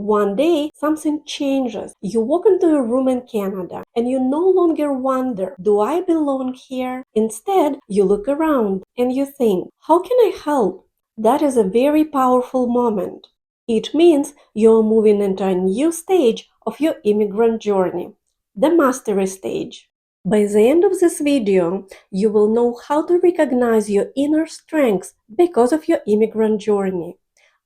One day, something changes. You walk into a room in Canada and you no longer wonder, do I belong here? Instead, you look around and you think, how can I help? That is a very powerful moment. It means you're moving into a new stage of your immigrant journey, the mastery stage. By the end of this video, you will know how to recognize your inner strengths because of your immigrant journey.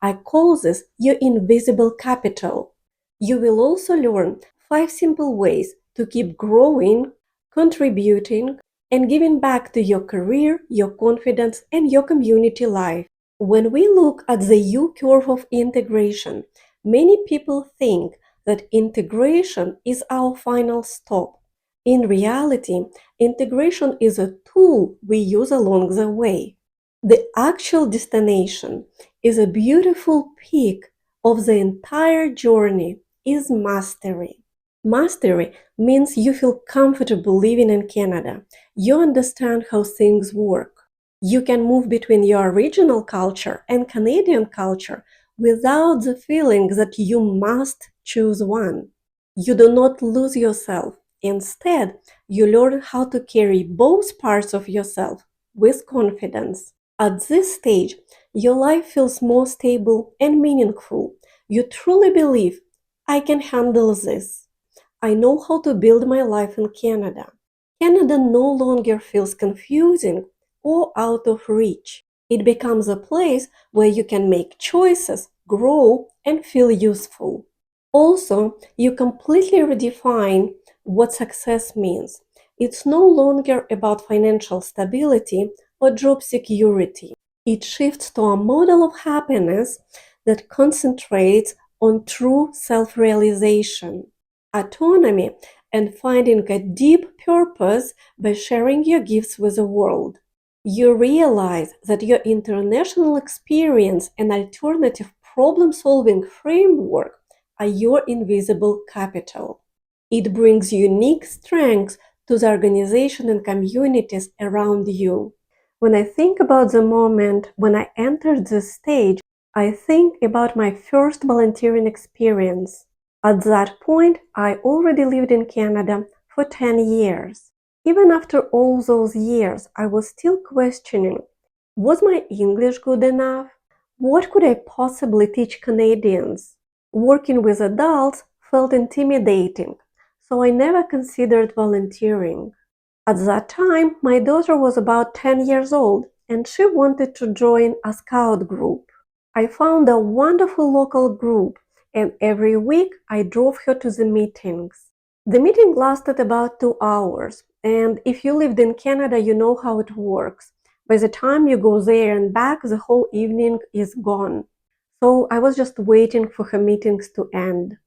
I call this your invisible capital. You will also learn 5 simple ways to keep growing, contributing, and giving back to your career, your confidence, and your community life. When we look at the U-curve of integration, many people think that integration is our final stop. In reality, integration is a tool we use along the way. The actual destination is a beautiful peak of the entire journey is mastery. Mastery means you feel comfortable living in Canada. You understand how things work. You can move between your original culture and Canadian culture without the feeling that you must choose one. You do not lose yourself. Instead, you learn how to carry both parts of yourself with confidence. At this stage, your life feels more stable and meaningful. You truly believe, I can handle this. I know how to build my life in Canada. Canada no longer feels confusing or out of reach. It becomes a place where you can make choices, grow, and feel useful. Also, you completely redefine what success means. It's no longer about financial stability or job security. It shifts to a model of happiness that concentrates on true self-realization, autonomy, and finding a deep purpose by sharing your gifts with the world. You realize that your international experience and alternative problem-solving framework are your invisible capital. It brings unique strengths to the organization and communities around you. When I think about the moment when I entered this stage, I think about my first volunteering experience. At that point, I already lived in Canada for 10 years. Even after all those years, I was still questioning, was my English good enough? What could I possibly teach Canadians? Working with adults felt intimidating, so I never considered volunteering. At that time, my daughter was about 10 years old and she wanted to join a scout group. I found a wonderful local group and every week I drove her to the meetings. The meeting lasted about 2 hours, and if you lived in Canada, you know how it works. By the time you go there and back, the whole evening is gone. So I was just waiting for her meetings to end.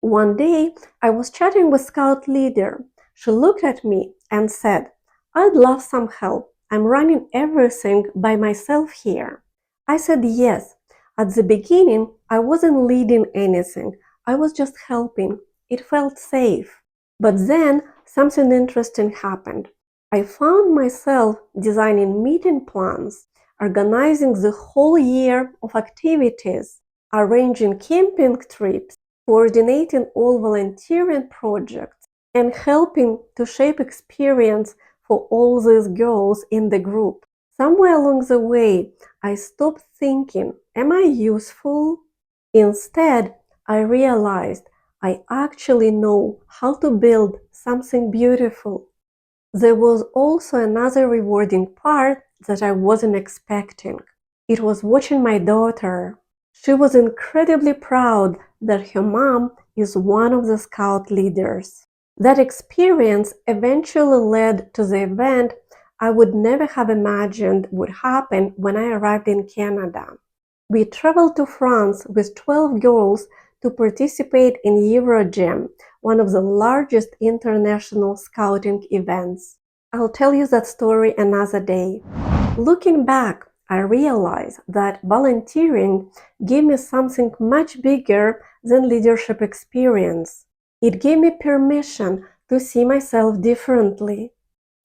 One day, I was chatting with Scout leader. She looked at me and said, I'd love some help. I'm running everything by myself here. I said yes. At the beginning, I wasn't leading anything. I was just helping. It felt safe. But then something interesting happened. I found myself designing meeting plans, organizing the whole year of activities, arranging camping trips, coordinating all volunteering projects, and helping to shape experience for all these girls in the group. Somewhere along the way, I stopped thinking, am I useful? Instead, I realized I actually know how to build something beautiful. There was also another rewarding part that I wasn't expecting. It was watching my daughter. She was incredibly proud that her mom is one of the scout leaders. That experience eventually led to the event I would never have imagined would happen when I arrived in Canada. We traveled to France with 12 girls to participate in Eurogym, one of the largest international scouting events. I'll tell you that story another day. Looking back, I realized that volunteering gave me something much bigger than leadership experience. It gave me permission to see myself differently.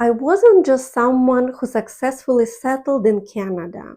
I wasn't just someone who successfully settled in Canada.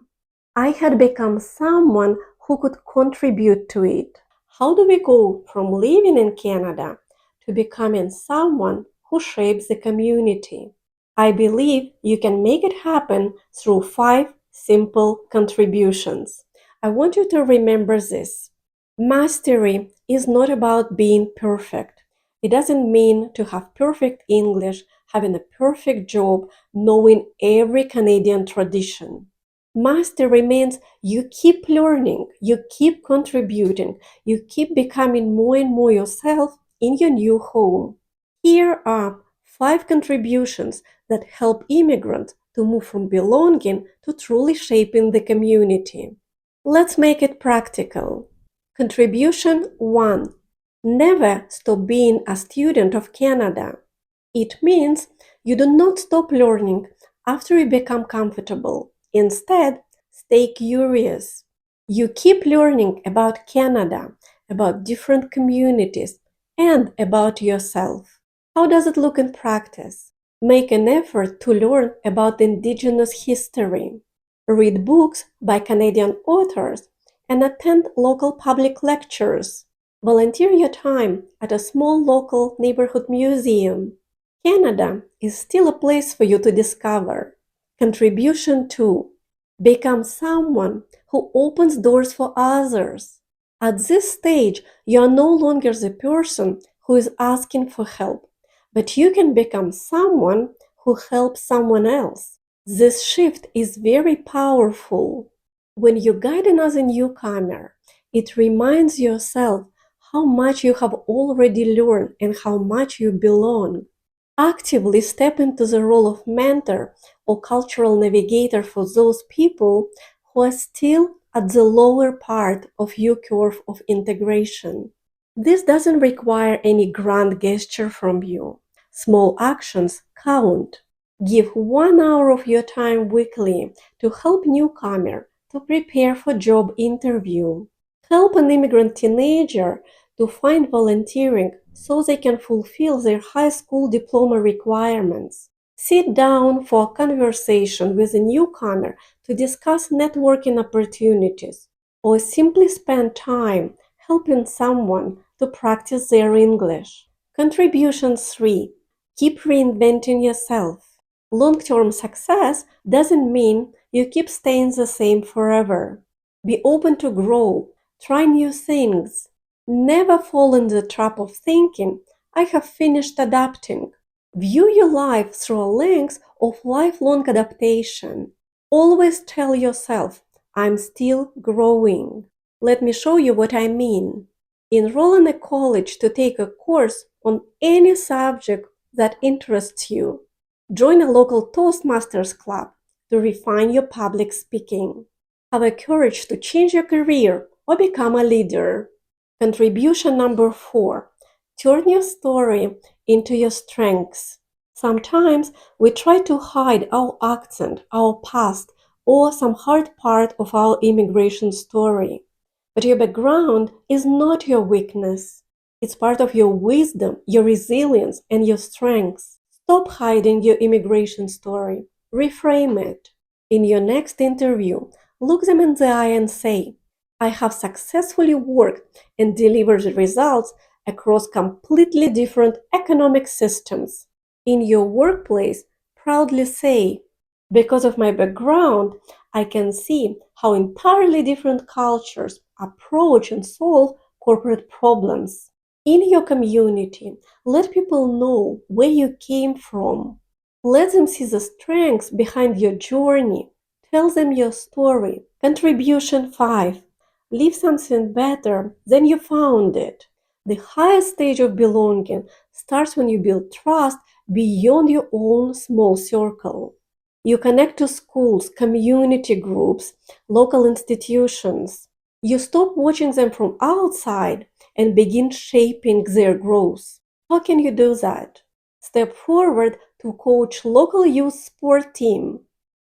I had become someone who could contribute to it. How do we go from living in Canada to becoming someone who shapes the community? I believe you can make it happen through 5 simple contributions. I want you to remember this. Mastery is not about being perfect. It doesn't mean to have perfect English, having a perfect job, knowing every Canadian tradition. Mastery means you keep learning, you keep contributing, you keep becoming more and more yourself in your new home. Here are 5 contributions that help immigrants to move from belonging to truly shaping the community. Let's make it practical. Contribution 1. Never stop being a student of Canada. It means you do not stop learning after you become comfortable. Instead, stay curious. You keep learning about Canada, about different communities, and about yourself. How does it look in practice? Make an effort to learn about Indigenous history. Read books by Canadian authors and attend local public lectures. Volunteer your time at a small local neighborhood museum. Canada is still a place for you to discover. Contribution 2. Become someone who opens doors for others. At this stage, you are no longer the person who is asking for help, but you can become someone who helps someone else. This shift is very powerful. When you guide another newcomer, it reminds yourself how much you have already learned and how much you belong. Actively step into the role of mentor or cultural navigator for those people who are still at the lower part of your curve of integration. This doesn't require any grand gesture from you. Small actions count. Give 1 hour of your time weekly to help newcomer to prepare for job interview. Help an immigrant teenager to find volunteering so they can fulfill their high school diploma requirements. Sit down for a conversation with a newcomer to discuss networking opportunities, or simply spend time helping someone to practice their English. Contribution 3. Keep reinventing yourself. Long-term success doesn't mean you keep staying the same forever. Be open to grow, try new things. Never fall in the trap of thinking, I have finished adapting. View your life through a lens of lifelong adaptation. Always tell yourself, I'm still growing. Let me show you what I mean. Enroll in a college to take a course on any subject that interests you. Join a local Toastmasters club to refine your public speaking. Have the courage to change your career or become a leader. Contribution number 4. Turn your story into your strengths. Sometimes we try to hide our accent, our past, or some hard part of our immigration story. But your background is not your weakness. It's part of your wisdom, your resilience, and your strengths. Stop hiding your immigration story. Reframe it. In your next interview, look them in the eye and say, I have successfully worked and delivered results across completely different economic systems. In your workplace, proudly say, because of my background, I can see how entirely different cultures approach and solve corporate problems. In your community, let people know where you came from. Let them see the strengths behind your journey. Tell them your story. Contribution 5. Leave something better than you found it. The highest stage of belonging starts when you build trust beyond your own small circle. You connect to schools, community groups, local institutions. You stop watching them from outside and begin shaping their growth. How can you do that? Step forward to coach local youth sport team.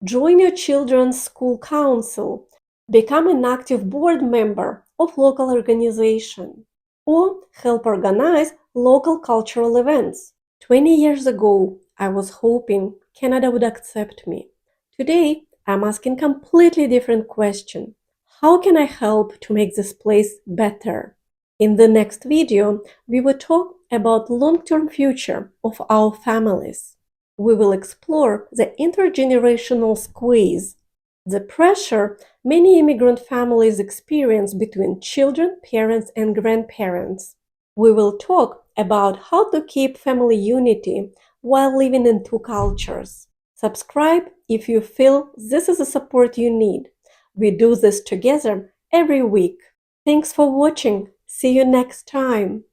Join your children's school council. Become an active board member of local organization. Or help organize local cultural events. 20 years ago, I was hoping Canada would accept me. Today, I'm asking completely different question. How can I help to make this place better? In the next video, we will talk about long-term future of our families. We will explore the intergenerational squeeze, the pressure many immigrant families experience between children, parents, and grandparents. We will talk about how to keep family unity while living in two cultures. Subscribe if you feel this is the support you need. We do this together every week. Thanks for watching. See you next time.